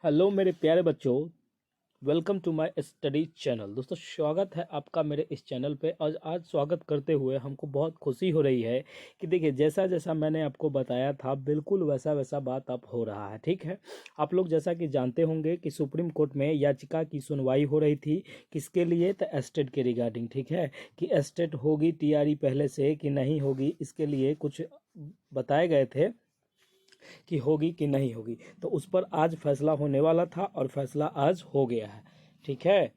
Hello मेरे प्यारे बच्चों। Welcome to my study channel. दोस्तों स्वागत है आपका मेरे इस चैनल पे। आज स्वागत करते हुए हमको बहुत खुशी हो रही है कि देखिए जैसा जैसा मैंने आपको बताया था बिल्कुल वैसा वैसा बात अब हो रहा है। ठीक है, आप लोग जैसा कि जानते होंगे कि सुप्रीम कोर्ट में याचिका की सुनवाई हो रही थी। किसके लिए? तो एस्टेट के रिगार्डिंग। ठीक है, कि एस्टेट होगी टीआरई पहले से कि नहीं होगी, इसके लिए कुछ बताए गए थे कि होगी कि नहीं होगी। तो उस पर आज फैसला होने वाला था और फैसला आज हो गया है। ठीक है,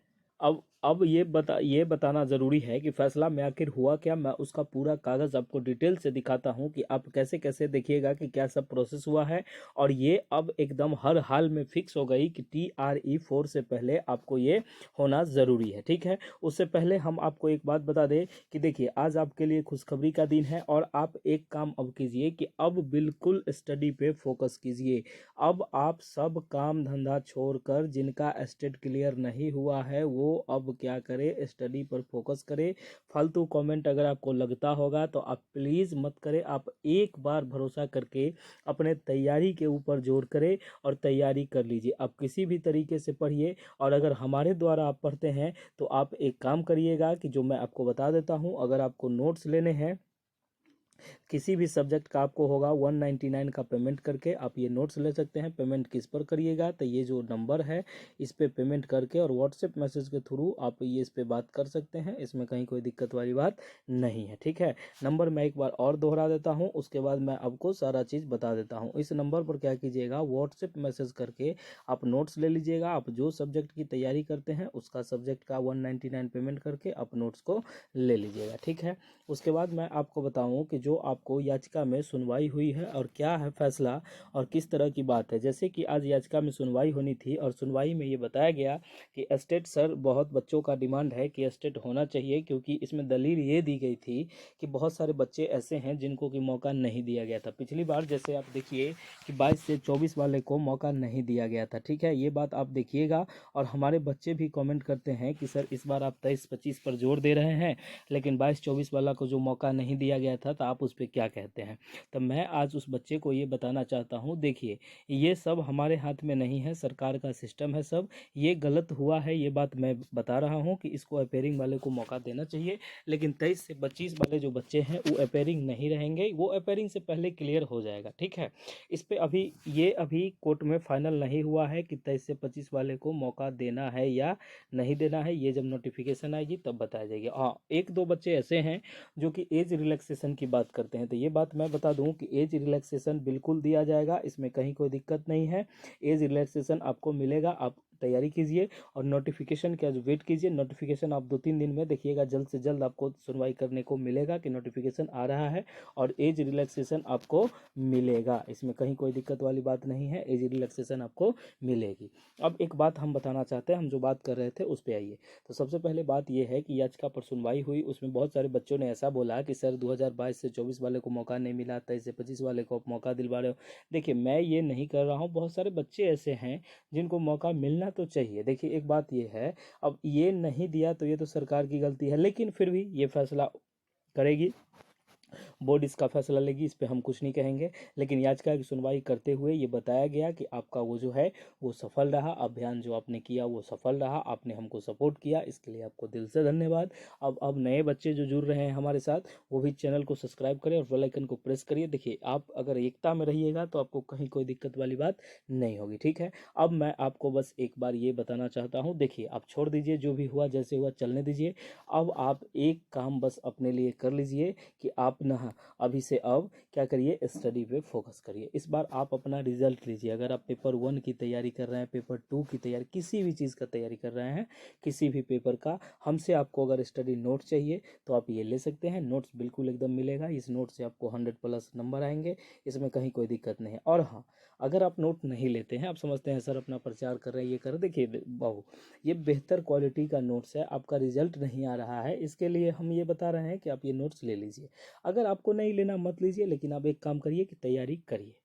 अब ये बताना ज़रूरी है कि फैसला में आखिर हुआ क्या। मैं उसका पूरा कागज़ आपको डिटेल से दिखाता हूं कि आप कैसे कैसे देखिएगा कि क्या सब प्रोसेस हुआ है। और ये अब एकदम हर हाल में फिक्स हो गई कि TRE 4 से पहले आपको ये होना ज़रूरी है। ठीक है, उससे पहले हम आपको एक बात बता दें कि देखिए आज आपके लिए खुशखबरी का दिन है और आप एक काम अब कीजिए कि अब बिल्कुल स्टडी पे फोकस कीजिए। अब आप सब काम धंधा छोड़कर जिनका एस्टेट क्लियर नहीं हुआ है वो अब क्या करे, स्टडी पर फोकस करे। फालतू कमेंट अगर आपको लगता होगा तो आप प्लीज़ मत करें। आप एक बार भरोसा करके अपने तैयारी के ऊपर जोर करें और तैयारी कर लीजिए। आप किसी भी तरीके से पढ़िए और अगर हमारे द्वारा आप पढ़ते हैं तो आप एक काम करिएगा कि जो मैं आपको बता देता हूं, अगर आपको नोट्स लेने हैं किसी भी सब्जेक्ट का आपको होगा 199 का पेमेंट करके आप ये नोट्स ले सकते हैं। पेमेंट किस पर करिएगा तो ये जो नंबर है इस पे पेमेंट करके और व्हाट्सएप मैसेज के थ्रू आप ये इस पे बात कर सकते हैं। इसमें कहीं कोई दिक्कत वाली बात नहीं है। ठीक है, नंबर मैं एक बार और दोहरा देता हूँ, उसके बाद मैं आपको सारा चीज़ बता देता हूँ। इस नंबर पर क्या कीजिएगा, व्हाट्सएप मैसेज करके आप नोट्स ले लीजिएगा। आप जो सब्जेक्ट की तैयारी करते हैं उसका सब्जेक्ट का 199 पेमेंट करके आप नोट्स को ले लीजिएगा। ठीक है, उसके बाद मैं आपको बताऊं कि जो आपको याचिका में सुनवाई हुई है और क्या है फैसला और किस तरह की बात है। जैसे कि आज याचिका में सुनवाई होनी थी और सुनवाई में ये बताया गया कि एस्टेट सर, बहुत बच्चों का डिमांड है कि एस्टेट होना चाहिए, क्योंकि इसमें दलील ये दी गई थी कि बहुत सारे बच्चे ऐसे हैं जिनको कि मौका नहीं दिया गया था। पिछली बार जैसे आप देखिए कि 22 से 24 वाले को मौका नहीं दिया गया था। ठीक है, ये बात आप देखिएगा। और हमारे बच्चे भी कमेंट करते हैं कि सर इस बार आप 23-25 पर जोर दे रहे हैं लेकिन 22-24 वाला को जो मौका नहीं दिया गया था तो आप उस पर क्या कहते हैं। तो मैं आज उस बच्चे को ये बताना चाहता हूँ, देखिए ये सब हमारे हाथ में नहीं है, सरकार का सिस्टम है सब। ये गलत हुआ है, ये बात मैं बता रहा हूँ कि इसको अपेयरिंग वाले को मौका देना चाहिए। लेकिन 23 से 25 वाले जो बच्चे हैं वो अपेयरिंग नहीं रहेंगे, वो अपेयरिंग से पहले क्लियर हो जाएगा। ठीक है, इस पे अभी कोर्ट में फाइनल नहीं हुआ है कि 23 से 25 वाले को मौका देना है या नहीं देना है। ये जब नोटिफिकेशन आएगी तब बताया जाएगा। हाँ, एक दो बच्चे ऐसे हैं जो कि एज रिलैक्सेशन की बात करते हैं, तो ये बात मैं बता दूं कि एज रिलैक्सेशन बिल्कुल दिया जाएगा, इसमें कहीं कोई दिक्कत नहीं है। एज रिलैक्सेशन आपको मिलेगा, आप तैयारी कीजिए और नोटिफिकेशन का जो वेट कीजिए। नोटिफिकेशन आप 2-3 दिन में देखिएगा, जल्द से जल्द आपको सुनवाई करने को मिलेगा कि नोटिफिकेशन आ रहा है और एज रिलैक्सेशन आपको मिलेगा। इसमें कहीं कोई दिक्कत वाली बात नहीं है, एज रिलैक्सेशन आपको मिलेगी। अब एक बात हम बताना चाहते हैं, हम जो बात कर रहे थे उस पर आइए। तो सबसे पहले बात यह है कि याचिका पर सुनवाई हुई, उसमें बहुत सारे बच्चों ने ऐसा बोला कि सर 2022 से 24 वाले को मौका नहीं मिला, 23 से 25 वाले को आप मौका दिलवा रहे हो। देखिए मैं ये नहीं कर रहा हूँ, बहुत सारे बच्चे ऐसे हैं जिनको मौका मिलना तो चाहिए। देखिए एक बात ये है, अब ये नहीं दिया तो ये तो सरकार की गलती है, लेकिन फिर भी ये फैसला करेगी, बोर्ड इसका फैसला लेगी, इस पर हम कुछ नहीं कहेंगे। लेकिन याचिका की सुनवाई करते हुए ये बताया गया कि आपका वो जो है वो सफल रहा, अभियान जो आपने किया वो सफल रहा, आपने हमको सपोर्ट किया, इसके लिए आपको दिल से धन्यवाद। अब नए बच्चे जो जुड़ रहे हैं हमारे साथ वो भी चैनल को सब्सक्राइब करें और बेल आइकन को प्रेस करिए। देखिए आप अगर एकता में रहिएगा तो आपको कहीं कोई दिक्कत वाली बात नहीं होगी। ठीक है, अब मैं आपको बस एक बार ये बताना चाहता हूँ, देखिए आप छोड़ दीजिए, जो भी हुआ जैसे हुआ चलने दीजिए। अब आप एक काम बस अपने लिए कर लीजिए कि आप ना अभी से अब क्या करिए, स्टडी पे फोकस करिए। इस बार आप अपना रिजल्ट लीजिए। अगर आप पेपर 1 की तैयारी कर रहे हैं, पेपर 2 की तैयारी, किसी भी चीज़ का तैयारी कर रहे हैं, किसी भी पेपर का, हमसे आपको अगर स्टडी नोट चाहिए तो आप ये ले सकते हैं। नोट्स बिल्कुल एकदम मिलेगा, इस नोट से आपको 100+ नंबर आएंगे, इसमें कहीं कोई दिक्कत नहीं है। और हाँ, अगर आप नोट नहीं लेते हैं, आप समझते हैं सर अपना प्रचार कर रहे हैं, ये कर, देखिए बाबू ये बेहतर क्वालिटी का नोट्स है, आपका रिजल्ट नहीं आ रहा है इसके लिए हम ये बता रहे हैं कि आप ये नोट्स ले लीजिए। अगर आपको नहीं लेना मत लीजिए, लेकिन आप एक काम करिए कि तैयारी करिए।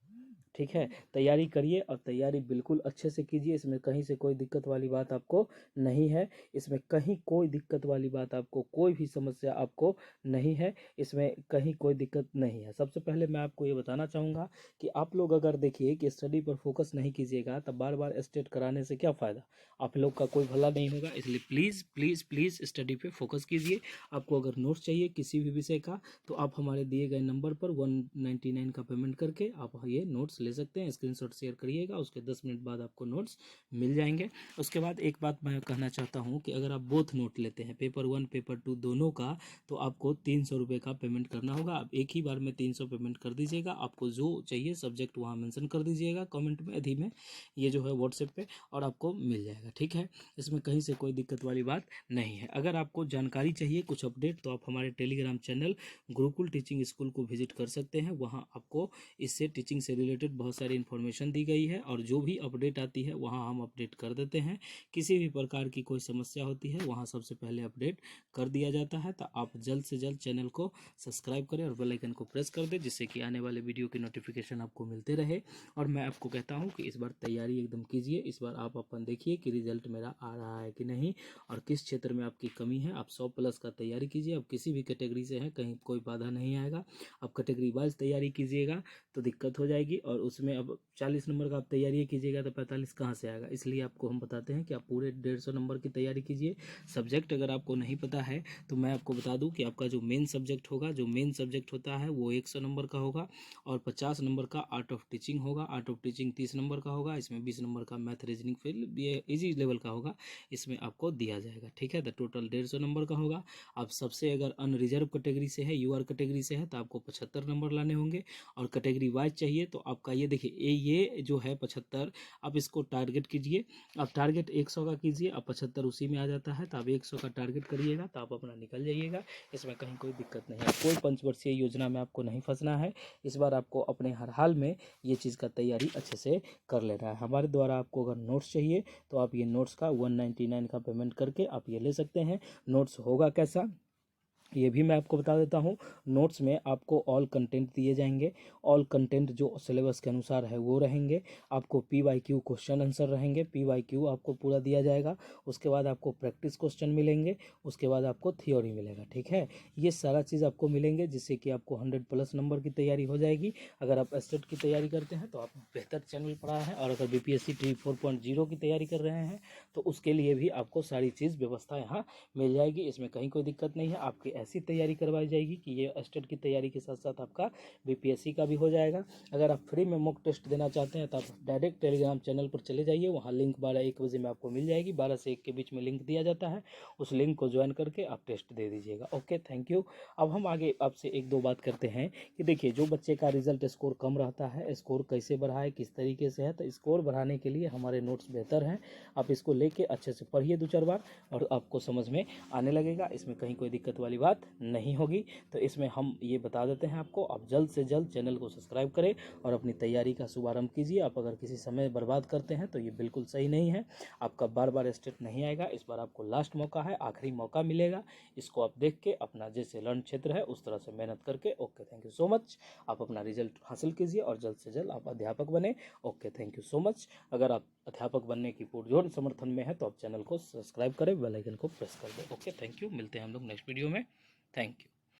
ठीक है। तैयारी करिए और तैयारी बिल्कुल अच्छे से कीजिए, इसमें कहीं से कोई दिक्कत वाली बात आपको नहीं है, इसमें कहीं कोई दिक्कत वाली बात आपको, कोई भी समस्या आपको नहीं है, इसमें कहीं कोई दिक्कत नहीं है। सबसे पहले मैं आपको ये बताना चाहूँगा कि आप लोग अगर देखिए कि स्टडी पर फोकस नहीं कीजिएगा तब बार बार स्टेट कराने से क्या फ़ायदा, आप लोग का कोई भला नहीं होगा। इसलिए प्लीज़ प्लीज़ प्लीज़ स्टडी पे फोकस कीजिए। आपको अगर नोट्स चाहिए किसी भी विषय का तो आप हमारे दिए गए नंबर पर 199 का पेमेंट करके आप ये नोट्स ले सकते हैं। स्क्रीनशॉट शेयर करिएगा, उसके 10 मिनट बाद आपको नोट्स मिल जाएंगे। उसके बाद एक बात मैं कहना चाहता हूँ कि अगर आप बोथ नोट लेते हैं, पेपर 1 पेपर 2 दोनों का, तो आपको 300 रुपये का पेमेंट करना होगा। आप एक ही बार में 300 पेमेंट कर दीजिएगा। आपको जो चाहिए सब्जेक्ट वहाँ मेंशन कर दीजिएगा कमेंट में, अधि में, ये जो है व्हाट्सएप पे, और आपको मिल जाएगा। ठीक है, इसमें कहीं से कोई दिक्कत वाली बात नहीं है। अगर आपको जानकारी चाहिए कुछ अपडेट तो आप हमारे Telegram channel Gurukul teaching school को विजिट कर सकते हैं। वहाँ आपको इससे टीचिंग से रिलेटेड बहुत सारी इन्फॉर्मेशन दी गई है और जो भी अपडेट आती है वहाँ हम अपडेट कर देते हैं। किसी भी प्रकार की कोई समस्या होती है वहाँ सबसे पहले अपडेट कर दिया जाता है। तो आप जल्द से जल्द चैनल को सब्सक्राइब करें और बेल आइकन को प्रेस कर दें, जिससे कि आने वाले वीडियो की नोटिफिकेशन आपको मिलते रहे। और मैं आपको कहता हूँ कि इस बार तैयारी एकदम कीजिए। इस बार आप अपन देखिए कि रिजल्ट मेरा आ रहा है कि नहीं और किस क्षेत्र में आपकी कमी है। आप 100+ का तैयारी कीजिए। अब किसी भी कैटेगरी से हैं कहीं कोई बाधा नहीं आएगा। अब कैटेगरी वाइज तैयारी कीजिएगा तो दिक्कत हो जाएगी, और उसमें अब 40 नंबर का आप तैयारी कीजिएगा तो 45 कहाँ से आएगा। इसलिए आपको हम बताते हैं कि आप पूरे 150 नंबर की तैयारी कीजिए। सब्जेक्ट अगर आपको नहीं पता है तो मैं आपको बता दूं कि आपका जो मेन सब्जेक्ट होगा, जो मेन सब्जेक्ट होता है वो 100 नंबर का होगा और 50 नंबर का आर्ट ऑफ टीचिंग होगा। आर्ट ऑफ टीचिंग 30 नंबर का होगा। इसमें 20 नंबर का मैथ रीजनिंग फिर ये इजी लेवल का होगा, इसमें आपको दिया जाएगा। ठीक है, तो टोटल 150 नंबर का होगा। आप सबसे अगर अनरिजर्व कैटेगरी से है, यूआर कैटेगरी से है, तो आपको 75 नंबर लाने होंगे। और कैटेगरी वाइज चाहिए तो आपका ये देखिए ये जो है 75, आप इसको टारगेट कीजिए। आप टारगेट 100 का कीजिए, अब 75 उसी में आ जाता है, तो आप 100 का टारगेट करिएगा तो आप अपना निकल जाइएगा। इसमें कहीं कोई दिक्कत नहीं है। कोई पंचवर्षीय योजना में आपको नहीं फंसना है। इस बार आपको अपने हर हाल में ये चीज़ का तैयारी अच्छे से कर लेना है। हमारे द्वारा आपको अगर नोट्स चाहिए तो आप ये नोट्स का 199 का पेमेंट करके आप ये ले सकते हैं। नोट्स होगा कैसा ये भी मैं आपको बता देता हूँ। नोट्स में आपको ऑल कंटेंट दिए जाएंगे। ऑल कंटेंट जो सिलेबस के अनुसार है वो रहेंगे। आपको PYQ क्वेश्चन आंसर रहेंगे। PYQ आपको पूरा दिया जाएगा। उसके बाद आपको प्रैक्टिस क्वेश्चन मिलेंगे। उसके बाद आपको थ्योरी मिलेगा। ठीक है, ये सारा चीज़ आपको मिलेंगे जिससे कि आपको 100+ नंबर की तैयारी हो जाएगी। अगर आप स्टेट की तैयारी करते हैं तो आप बेहतर चैनल पढ़ा है, और अगर BPSC 4.0 की तैयारी कर रहे हैं तो उसके लिए भी आपको सारी चीज़ व्यवस्था यहाँ मिल जाएगी। इसमें कहीं कोई दिक्कत नहीं है। आपकी ऐसी तैयारी करवाई जाएगी कि ये स्टेट की तैयारी के साथ साथ आपका BPSC का भी हो जाएगा। अगर आप फ्री में मॉक टेस्ट देना चाहते हैं तो आप डायरेक्ट टेलीग्राम चैनल पर चले जाइए। वहाँ लिंक 12-1 बजे में आपको मिल जाएगी। 12 से 1 के बीच में लिंक दिया जाता है, उस लिंक को ज्वाइन करके आप टेस्ट दे दीजिएगा। Okay, thank you. अब हम आगे आपसे 1-2 बात करते हैं कि देखिए जो बच्चे का रिजल्ट स्कोर कम रहता है, स्कोर कैसे बढ़ाए, किस तरीके से है। तो स्कोर बढ़ाने के लिए हमारे नोट्स बेहतर हैं। आप इसको लेके अच्छे से पढ़िए 2-4 बार और आपको समझ में आने लगेगा। इसमें कहीं कोई दिक्कत वाली बात नहीं होगी। तो इसमें हम ये बता देते हैं आपको, आप जल्द से जल्द चैनल को सब्सक्राइब करें और अपनी तैयारी का शुभारंभ कीजिए। आप अगर किसी समय बर्बाद करते हैं तो ये बिल्कुल सही नहीं है। आपका बार बार स्टेट नहीं आएगा। इस बार आपको लास्ट मौका है, आखिरी मौका मिलेगा। इसको आप देख के अपना जैसे लर्न क्षेत्र है उस तरह से मेहनत करके, okay thank you so much, आप अपना रिजल्ट हासिल कीजिए और जल्द से जल्द आप अध्यापक बने। Okay, thank you so much. अगर आप अध्यापक बनने की पुरजोर समर्थन में है तो आप चैनल को सब्सक्राइब करें, बेल आइकन को प्रेस कर दें। Okay, thank you. मिलते हैं हम लोग नेक्स्ट वीडियो में। Thank you.